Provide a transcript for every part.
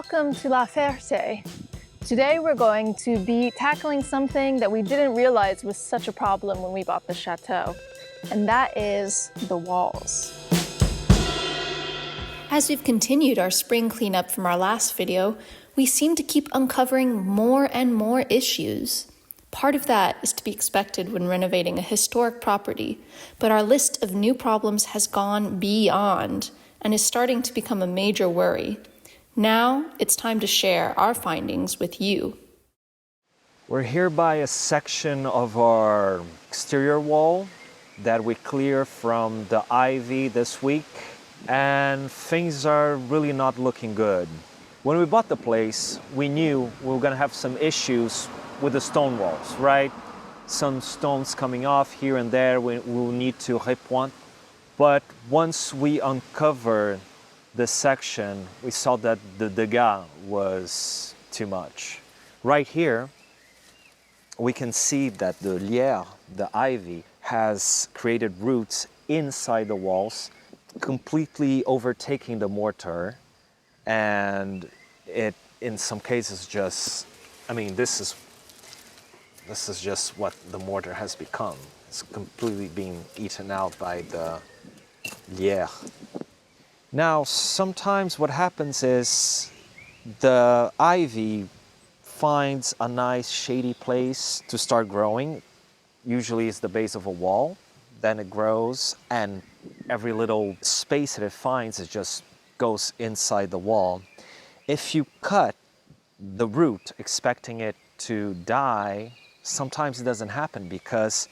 Welcome to La Ferté. Today we're going to be tackling something that we didn't realize was such a problem when we bought the chateau, and that is the walls. As we've continued our spring cleanup from our last video, we seem to keep uncovering more and more issues. Part of that is to be expected when renovating a historic property, but our list of new problems has gone beyond and is starting to become a major worry. Now, it's time to share our findings with you. We're here by a section of our exterior wall that we cleared from the ivy this week, and things are really not looking good. When we bought the place, we knew we were gonna have some issues with the stone walls, right? Some stones coming off here and there, we'll need to repoint. But once we uncovered this section, we saw that the dégâts was too much. Right here, we can see that the lierre, the ivy, has created roots inside the walls, completely overtaking the mortar. And it, in some cases, just, I mean, this is just what the mortar has become. It's completely being eaten out by the lierre. Now, sometimes what happens is the ivy finds a nice shady place to start growing. Usually it's the base of a wall. Then it grows, and every little space that it finds, it just goes inside the wall. If you cut the root expecting it to die, sometimes it doesn't happen because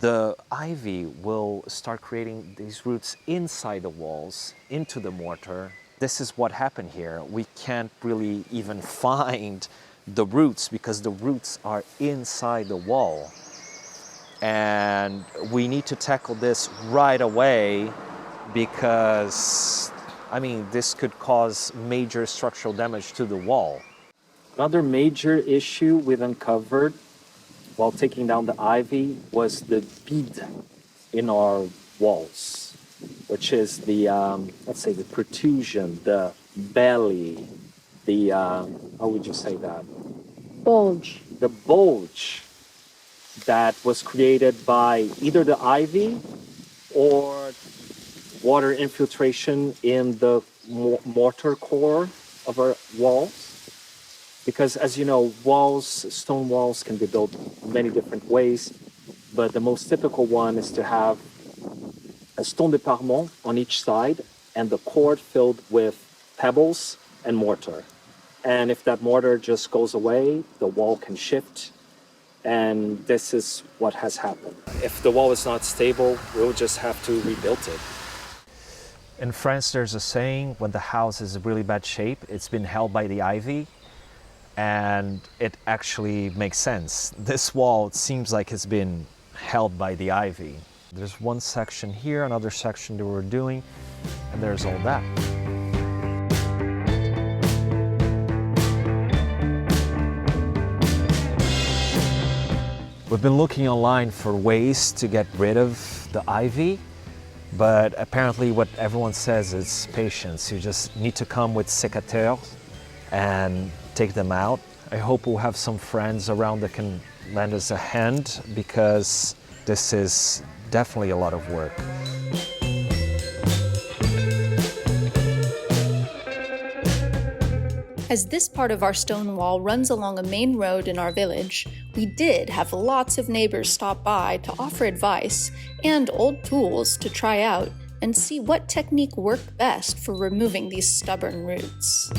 the ivy will start creating these roots inside the walls, into the mortar. This is what happened here. We can't really even find the roots because the roots are inside the wall. And we need to tackle this right away because, I mean, this could cause major structural damage to the wall. Another major issue we've uncovered while taking down the ivy was the bead in our walls, which is the, let's say, the protrusion, the belly, the, how would you say that? Bulge. The bulge that was created by either the ivy or water infiltration in the mortar core of our walls. Because as you know, stone walls can be built many different ways, but the most typical one is to have a stone de parement on each side and the core filled with pebbles and mortar. And if that mortar just goes away, the wall can shift, and this is what has happened. If the wall is not stable, we'll just have to rebuild it. In France, there's a saying, when the house is in really bad shape, it's been held by the ivy. And it actually makes sense. This wall, it seems like it's been held by the ivy. There's one section here, another section that we're doing, and there's all that. We've been looking online for ways to get rid of the ivy, but apparently what everyone says is patience. You just need to come with sécateurs and take them out. I hope we'll have some friends around that can lend us a hand because this is definitely a lot of work. As this part of our stone wall runs along a main road in our village, we did have lots of neighbors stop by to offer advice and old tools to try out and see what technique worked best for removing these stubborn roots.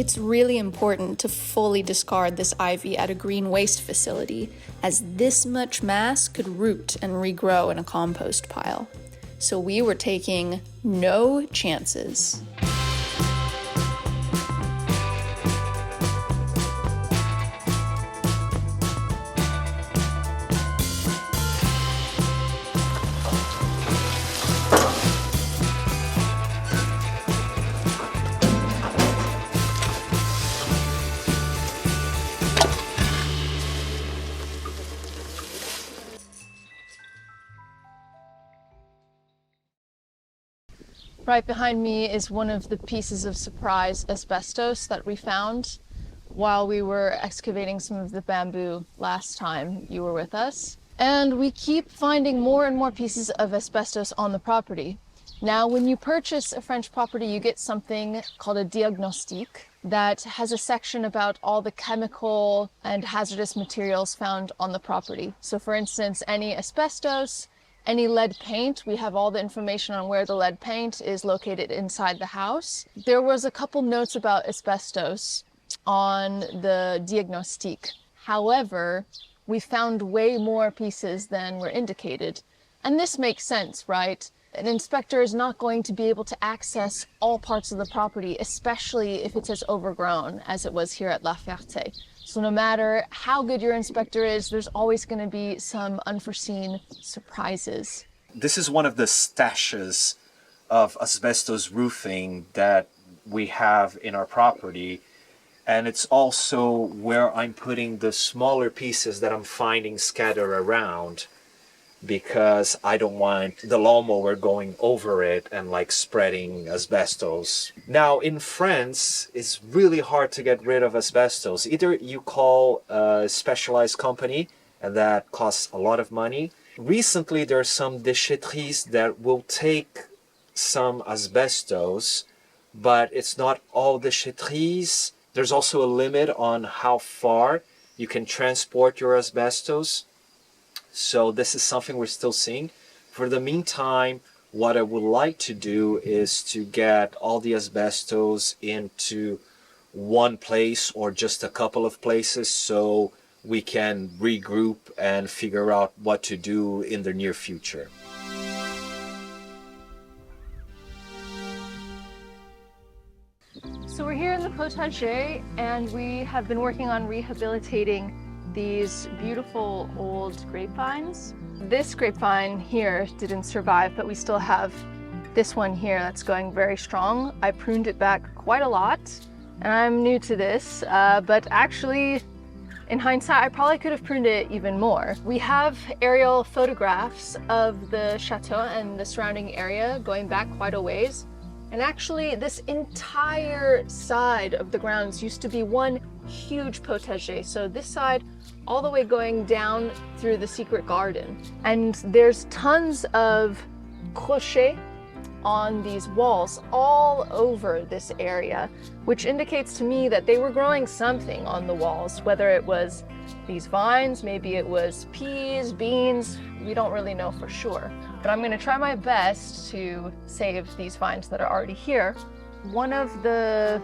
It's really important to fully discard this ivy at a green waste facility, as this much mass could root and regrow in a compost pile. So we were taking no chances. Right behind me is one of the pieces of surprise asbestos that we found while we were excavating some of the bamboo last time you were with us. And we keep finding more and more pieces of asbestos on the property. Now, when you purchase a French property, you get something called a diagnostic that has a section about all the chemical and hazardous materials found on the property. So for instance, any asbestos, any lead paint, we have all the information on where the lead paint is located inside the house. There was a couple notes about asbestos on the diagnostic. However, we found way more pieces than were indicated. And this makes sense, right? An inspector is not going to be able to access all parts of the property, especially if it's as overgrown as it was here at La Ferté. So no matter how good your inspector is, there's always going to be some unforeseen surprises. This is one of the stashes of asbestos roofing that we have in our property. And it's also where I'm putting the smaller pieces that I'm finding scattered around, because I don't want the lawnmower going over it and like spreading asbestos. Now in France, it's really hard to get rid of asbestos. Either you call a specialized company, and that costs a lot of money. Recently, there are some déchetteries that will take some asbestos, but it's not all déchetteries. There's also a limit on how far you can transport your asbestos. So this is something we're still seeing. For the meantime, what I would like to do is to get all the asbestos into one place or just a couple of places so we can regroup and figure out what to do in the near future. So we're here in the potager, and we have been working on rehabilitating these beautiful old grapevines. This grapevine here didn't survive, but we still have this one here that's going very strong. I pruned it back quite a lot, and I'm new to this, but actually, in hindsight, I probably could have pruned it even more. We have aerial photographs of the chateau and the surrounding area going back quite a ways. And actually, this entire side of the grounds used to be one huge potager. So this side, all the way going down through the secret garden. And there's tons of crochets on these walls all over this area, which indicates to me that they were growing something on the walls, whether it was these vines, maybe it was peas, beans, we don't really know for sure. But I'm gonna try my best to save these vines that are already here. One of the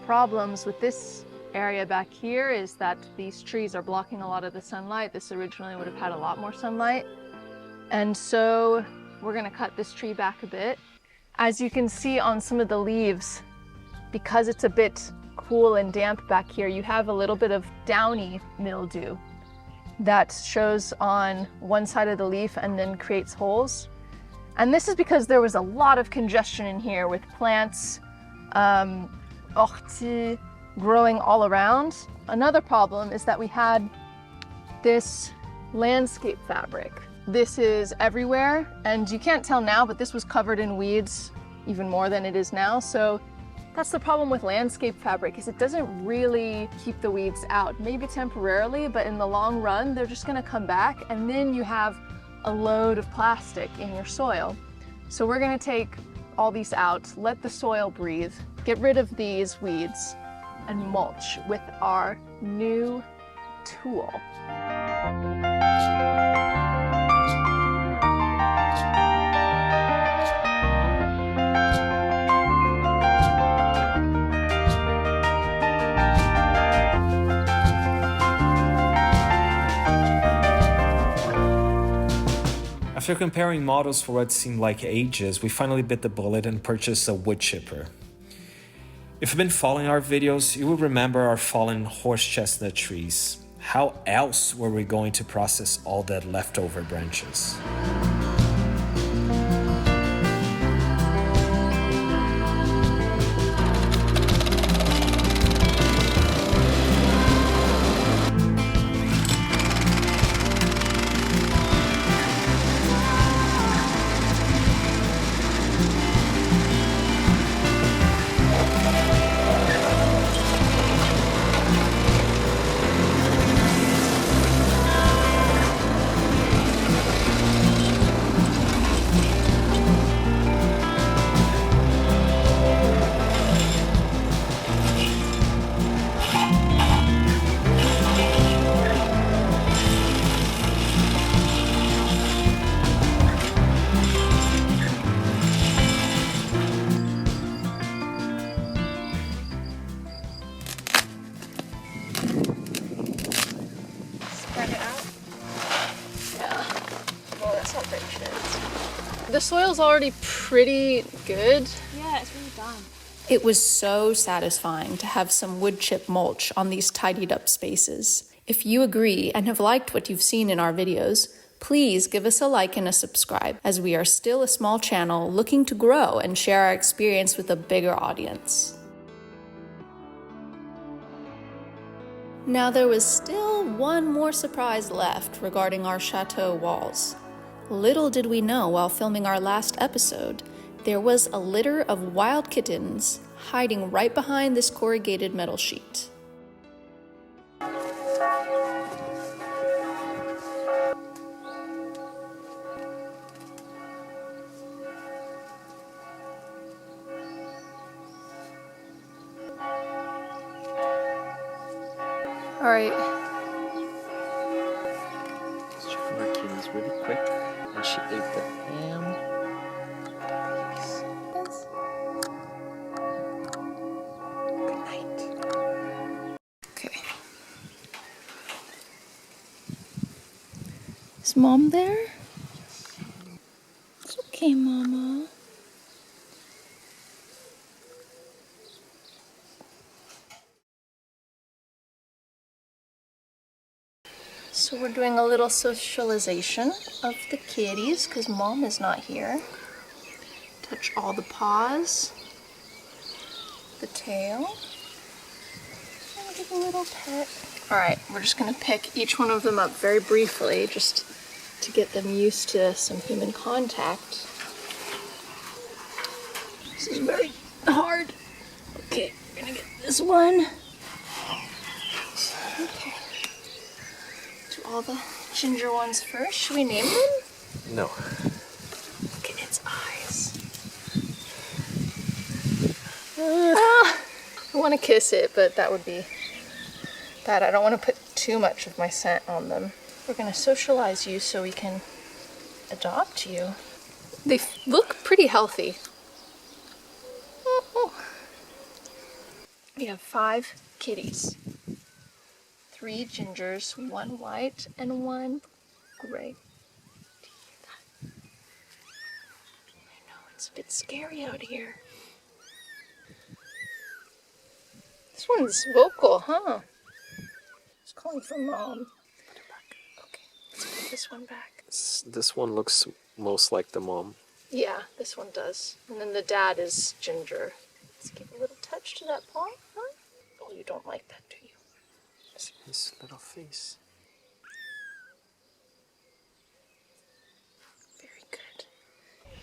problems with this area back here is that these trees are blocking a lot of the sunlight. This originally would have had a lot more sunlight. And so we're gonna cut this tree back a bit. As you can see on some of the leaves, because it's a bit cool and damp back here, you have a little bit of downy mildew that shows on one side of the leaf and then creates holes. And this is because there was a lot of congestion in here with plants, orties growing all around. Another problem is that we had this landscape fabric. This is everywhere, and you can't tell now, but this was covered in weeds even more than it is now. So that's the problem with landscape fabric, is it doesn't really keep the weeds out. Maybe temporarily, but in the long run, they're just gonna come back, and then you have a load of plastic in your soil. So we're gonna take all these out, let the soil breathe, get rid of these weeds, and mulch with our new tool. After comparing models for what seemed like ages, we finally bit the bullet and purchased a woodchipper. If you've been following our videos, you will remember our fallen horse chestnut trees. How else were we going to process all that leftover branches? The soil's already pretty good. Yeah, it's really done. It was so satisfying to have some wood chip mulch on these tidied up spaces. If you agree and have liked what you've seen in our videos, please give us a like and a subscribe, as we are still a small channel looking to grow and share our experience with a bigger audience. Now there was still one more surprise left regarding our chateau walls. Little did we know while filming our last episode, there was a litter of wild kittens hiding right behind this corrugated metal sheet. All right. Let's check on our kitties really quick. And she ate the ham. Good night. Okay. Is Mom there? It's okay, Mama. So we're doing a little socialization of the kitties because Mom is not here. Touch all the paws, the tail, and give a little pet. All right, we're just gonna pick each one of them up very briefly just to get them used to some human contact. This is very hard. Okay, we're gonna get this one. Okay. All the ginger ones first. Should we name them? No. Look at its eyes. I want to kiss it, but that would be bad. I don't want to put too much of my scent on them. We're going to socialize you so we can adopt you. They look pretty healthy. We have 5 kitties. 3 gingers, 1 white and 1 gray. Do you hear that? I know, it's a bit scary out here. This one's vocal, huh? It's calling for Mom. Put it back. Okay, let's put this one back. This one looks most like the mom. Yeah, this one does. And then the dad is ginger. Let's give a little touch to that paw, huh? Oh, you don't like that, do you? His little face. Very good.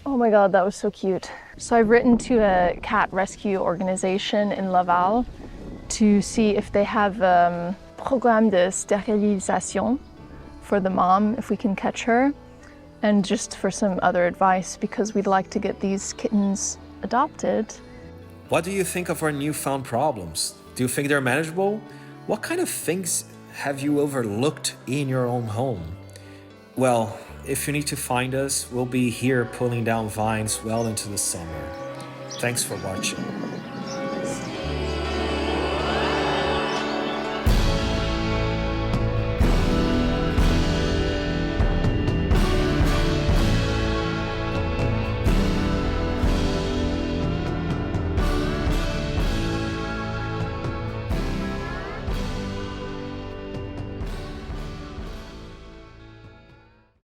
Oh my god, that was so cute. So I've written to a cat rescue organization in Laval to see if they have programme de stérilisation for the mom, if we can catch her, and just for some other advice because we'd like to get these kittens adopted. What do you think of our newfound problems? Do you think they're manageable? What kind of things have you overlooked in your own home? Well, if you need to find us, we'll be here pulling down vines well into the summer. Thanks for watching.